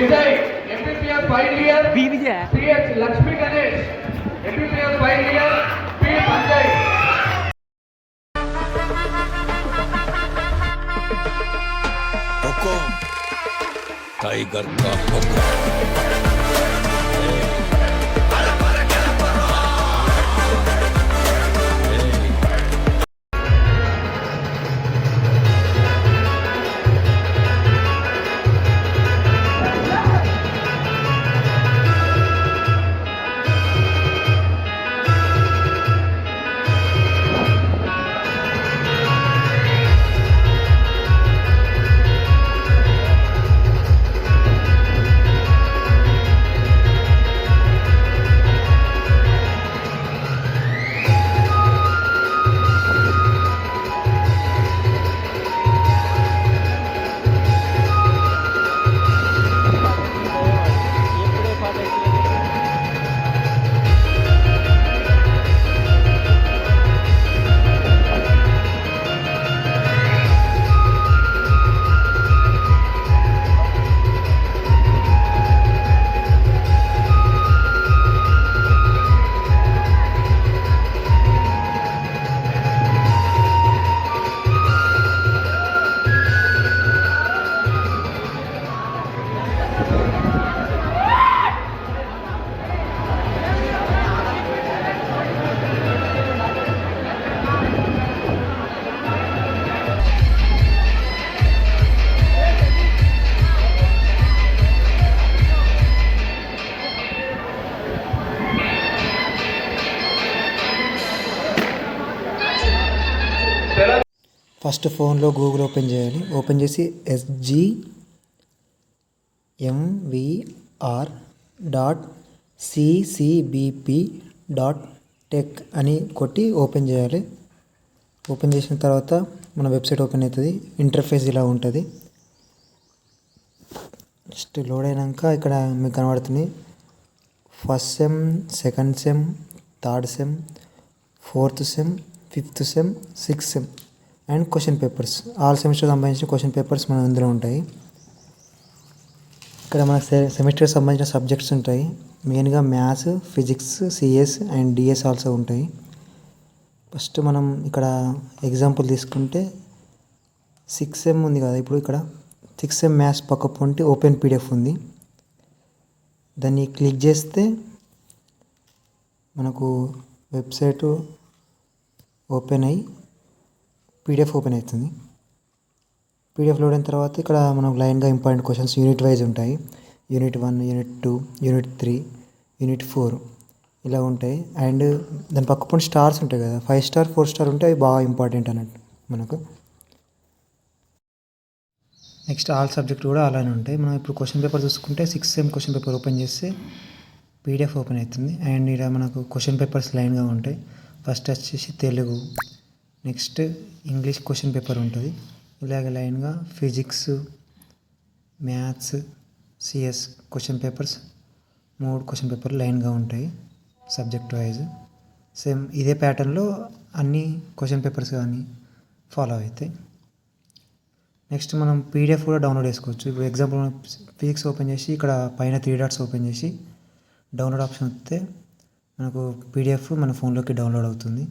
Vijay, MPPS final year. B Vijay. PH Lakshmi Ganesh, MPPS final year. P Sanjay. हुकुम tiger का हुकुम। First ఫోన్లో Google open చేయాలి. Open చేసి sgmvr.ccbp.tech అని కొట్టి open చేయాలి. ఓపెన్ చేసిన తర్వాత మన వెబ్సైట్ ఓపెన్ అవుతుంది. ఇంటర్ఫేస్ ఇలా ఉంటుంది. నెక్స్ట్ లోడ్ అయినాక ఇక్కడ మీకు కనబడుతుంది first sem, second sem, third sem, fourth sem, fifth sem, sixth sem and question papers. All semester సంబంధించిన క్వశ్చన్ పేపర్స్ మన ఇందులో ఉంటాయి. ఇక్కడ మన సెమిస్టర్ సంబంధించిన సబ్జెక్ట్స్ ఉంటాయి. మెయిన్గా maths, physics, CS and DS also ఉంటాయి. ఫస్ట్ మనం ఇక్కడ ఎగ్జాంపుల్ తీసుకుంటే 6M ఉంది కదా, ఇప్పుడు ఇక్కడ 6M మ్యాథ్స్ పక్క పొంటి ఓపెన్ పీడిఎఫ్ ఉంది. దాన్ని క్లిక్ చేస్తే మనకు వెబ్సైటు ఓపెన్ అయ్యి పీడిఎఫ్ ఓపెన్ అవుతుంది. పీడిఎఫ్ లోడ్ అయిన తర్వాత ఇక్కడ మనకు లైన్గా ఇంపార్టెంట్ క్వశ్చన్స్ యూనిట్ వైజ్ ఉంటాయి. యూనిట్ 1, యూనిట్ 2, యూనిట్ 3, యూనిట్ 4 ఇలా ఉంటాయి. అండ్ దాని పక్క పొంటి స్టార్స్ ఉంటాయి కదా, 5 స్టార్ 4 స్టార్ ఉంటే అవి బాగా ఇంపార్టెంట్ అన్నట్టు మనకు. నెక్స్ట్ ఆల్ సబ్జెక్ట్ కూడా అలానే ఉంటాయి. మనం ఇప్పుడు క్వశ్చన్ పేపర్ చూసుకుంటే 6M క్వశ్చన్ పేపర్ ఓపెన్ చేస్తే పీడిఎఫ్ ఓపెన్ అవుతుంది. అండ్ ఇక్కడ మనకు క్వశ్చన్ పేపర్స్ లైన్గా ఉంటాయి. ఫస్ట్ వచ్చేసి Telugu, next English question paper ఉంటుంది. ఇలాగ లైన్గా physics, maths, CS question papers 3 question పేపర్లు లైన్గా ఉంటాయి సబ్జెక్ట్ వైజ్. సేమ్ ఇదే ప్యాటర్న్లో అన్ని క్వశ్చన్ పేపర్స్ కానీ ఫాలో అవుతాయి. నెక్స్ట్ మనం పీడిఎఫ్ కూడా డౌన్లోడ్ చేసుకోవచ్చు. ఇప్పుడు ఎగ్జాంపుల్ ఫిజిక్స్ ఓపెన్ చేసి ఇక్కడ పైన 3 డాట్స్ ఓపెన్ చేసి డౌన్లోడ్ ఆప్షన్ వస్తే మనకు పీడిఎఫ్ మన ఫోన్లోకి డౌన్లోడ్ అవుతుంది.